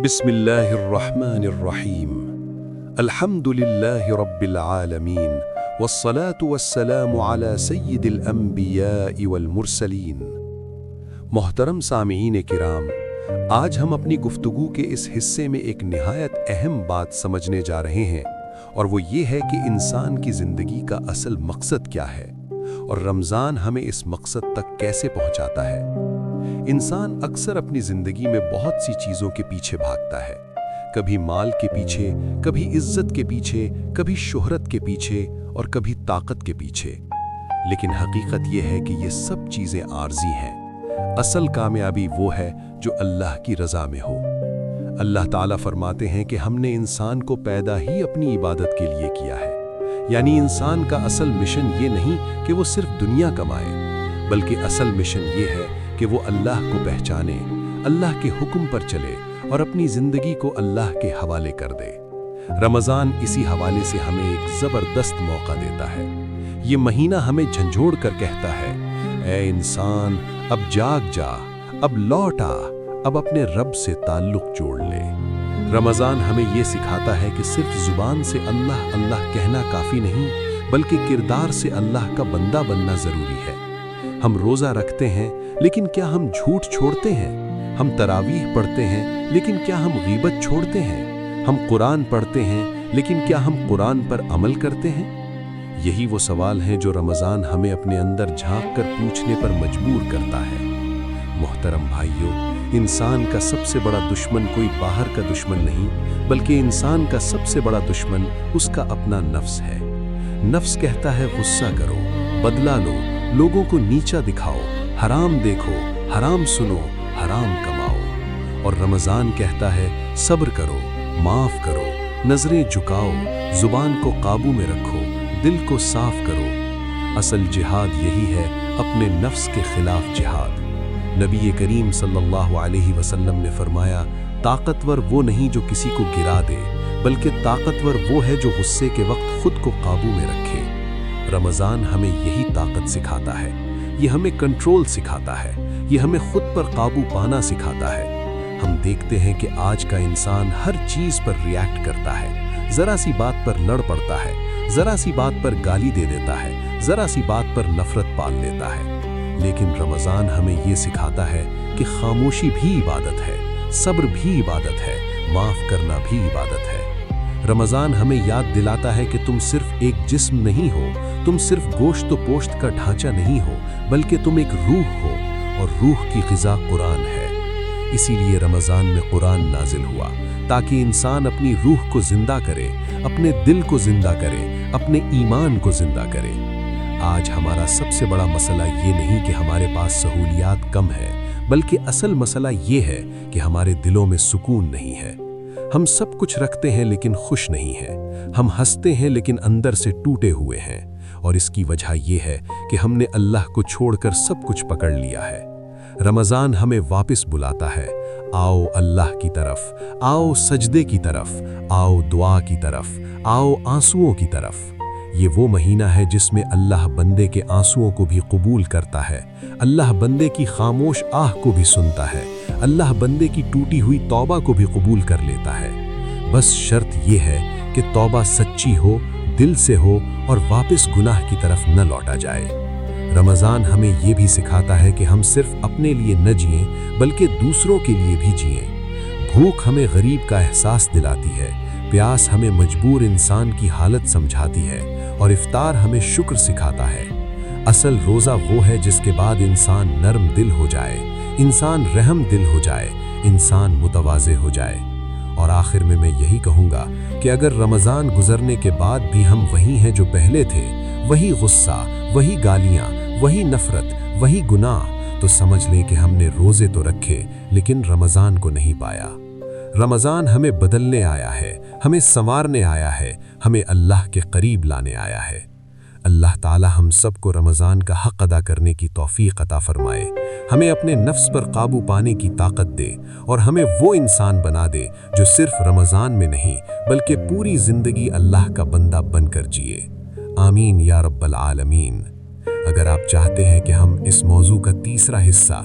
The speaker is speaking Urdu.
بسم الله الرحمن الرحيم. الحمد لله رب العالمين والصلاة والسلام على سید الانبیاء والمرسلین. محترم سامعین کرام، آج ہم اپنی گفتگو کے اس حصے میں ایک نہایت اہم بات سمجھنے جا رہے ہیں، اور وہ یہ ہے کہ انسان کی زندگی کا اصل مقصد کیا ہے اور رمضان ہمیں اس مقصد تک کیسے پہنچاتا ہے۔ انسان اکثر اپنی زندگی میں بہت سی چیزوں کے پیچھے بھاگتا ہے، کبھی مال کے پیچھے، کبھی عزت کے پیچھے، کبھی شہرت کے پیچھے اور کبھی طاقت کے پیچھے۔ لیکن حقیقت یہ ہے کہ یہ سب چیزیں عارضی ہیں۔ اصل کامیابی وہ ہے جو اللہ کی رضا میں ہو۔ اللہ تعالیٰ فرماتے ہیں کہ ہم نے انسان کو پیدا ہی اپنی عبادت کے لیے کیا ہے، یعنی انسان کا اصل مشن یہ نہیں کہ وہ صرف دنیا کمائے، بلکہ اصل مشن یہ ہے کہ وہ اللہ کو پہچانے، اللہ کے حکم پر چلے اور اپنی زندگی کو اللہ کے حوالے کر دے۔ رمضان اسی حوالے سے ہمیں ایک زبردست موقع دیتا ہے۔ یہ مہینہ ہمیں جھنجھوڑ کر کہتا ہے، اے انسان، اب جاگ جا، اب لوٹ آ، اب اپنے رب سے تعلق جوڑ لے۔ رمضان ہمیں یہ سکھاتا ہے کہ صرف زبان سے اللہ اللہ کہنا کافی نہیں، بلکہ کردار سے اللہ کا بندہ بننا ضروری ہے۔ ہم روزہ رکھتے ہیں، لیکن کیا ہم جھوٹ چھوڑتے ہیں؟ ہم تراویح پڑھتے ہیں، لیکن کیا ہم غیبت چھوڑتے ہیں؟ ہم قرآن پڑھتے ہیں، لیکن کیا ہم قرآن پر عمل کرتے ہیں؟ یہی وہ سوال ہیں جو رمضان ہمیں اپنے اندر جھانک کر پوچھنے پر مجبور کرتا ہے۔ محترم بھائیوں، انسان کا سب سے بڑا دشمن کوئی باہر کا دشمن نہیں، بلکہ انسان کا سب سے بڑا دشمن اس کا اپنا نفس ہے۔ نفس کہتا ہے غصہ کرو، بدلہ لو، لوگوں کو نیچا دکھاؤ، حرام دیکھو، حرام سنو، حرام کماؤ۔ اور رمضان کہتا ہے صبر کرو، معاف کرو، نظریں جھکاؤ، زبان کو قابو میں رکھو، دل کو صاف کرو۔ اصل جہاد یہی ہے، اپنے نفس کے خلاف جہاد۔ نبی کریم صلی اللہ علیہ وسلم نے فرمایا، طاقتور وہ نہیں جو کسی کو گرا دے، بلکہ طاقتور وہ ہے جو غصے کے وقت خود کو قابو میں رکھے۔ رمضان ہمیں یہی طاقت سکھاتا ہے، یہ ہمیں کنٹرول سکھاتا ہے، یہ ہمیں خود پر قابو پانا سکھاتا ہے۔ ہم دیکھتے ہیں کہ آج کا انسان ہر چیز پر ریاکٹ کرتا ہے، ذرا سی بات پر لڑ پڑتا ہے، ذرا سی بات پر گالی دے دیتا ہے، ذرا سی بات پر نفرت پال لیتا ہے۔ لیکن رمضان ہمیں یہ سکھاتا ہے کہ خاموشی بھی عبادت ہے، صبر بھی عبادت ہے، معاف کرنا بھی عبادت ہے۔ رمضان ہمیں یاد دلاتا ہے کہ تم صرف ایک جسم نہیں ہو، تم صرف گوشت و پوشت کا ڈھانچہ نہیں ہو، بلکہ تم ایک روح ہو، اور روح کی غذا قرآن ہے۔ اسی لیے رمضان میں قرآن نازل ہوا، تاکہ انسان اپنی روح کو زندہ کرے، اپنے دل کو زندہ کرے، اپنے ایمان کو زندہ کرے۔ آج ہمارا سب سے بڑا مسئلہ یہ نہیں کہ ہمارے پاس سہولیات کم ہیں، بلکہ اصل مسئلہ یہ ہے کہ ہمارے دلوں میں سکون نہیں ہے۔ ہم سب کچھ رکھتے ہیں لیکن خوش نہیں ہیں، ہم ہنستے ہیں لیکن اندر سے ٹوٹے ہوئے ہیں، اور اس کی وجہ یہ ہے کہ ہم نے اللہ کو چھوڑ کر سب کچھ پکڑ لیا ہے۔ رمضان ہمیں واپس بلاتا ہے، آؤ اللہ کی طرف، آؤ سجدے کی طرف، آؤ دعا کی طرف، آؤ آنسوؤں کی طرف۔ یہ وہ مہینہ ہے جس میں اللہ بندے کے آنسوؤں کو بھی قبول کرتا ہے، اللہ بندے کی خاموش آہ کو بھی سنتا ہے، اللہ بندے کی ٹوٹی ہوئی توبہ کو بھی قبول کر لیتا ہے۔ بس شرط یہ ہے کہ توبہ سچی ہو، دل سے ہو، اور واپس گناہ کی طرف نہ لوٹا جائے۔ رمضان ہمیں یہ بھی سکھاتا ہے کہ ہم صرف اپنے لیے نہ جئیں، بلکہ دوسروں کے لیے بھی جئیں۔ بھوک ہمیں غریب کا احساس دلاتی ہے، پیاس ہمیں مجبور انسان کی حالت سمجھاتی ہے، اور افطار ہمیں شکر سکھاتا ہے۔ اصل روزہ وہ ہے جس کے بعد انسان نرم دل ہو جائے، انسان رحم دل ہو جائے، انسان متواضع ہو جائے۔ اور آخر میں یہی کہوں گا کہ اگر رمضان گزرنے کے بعد بھی ہم وہی ہیں جو پہلے تھے، وہی غصہ، وہی گالیاں، وہی نفرت، وہی گناہ، تو سمجھ لیں کہ ہم نے روزے تو رکھے لیکن رمضان کو نہیں پایا۔ رمضان ہمیں بدلنے آیا ہے، ہمیں سنوارنے آیا ہے، ہمیں اللہ کے قریب لانے آیا ہے۔ اللہ تعالی ہم سب کو رمضان کا حق ادا کرنے کی توفیق عطا فرمائے، ہمیں اپنے نفس پر قابو پانے کی طاقت دے، اور ہمیں وہ انسان بنا دے جو صرف رمضان میں نہیں بلکہ پوری زندگی اللہ کا بندہ بن کر جیے۔ آمین یا رب العالمین۔ اگر آپ چاہتے ہیں کہ ہم اس موضوع کا تیسرا حصہ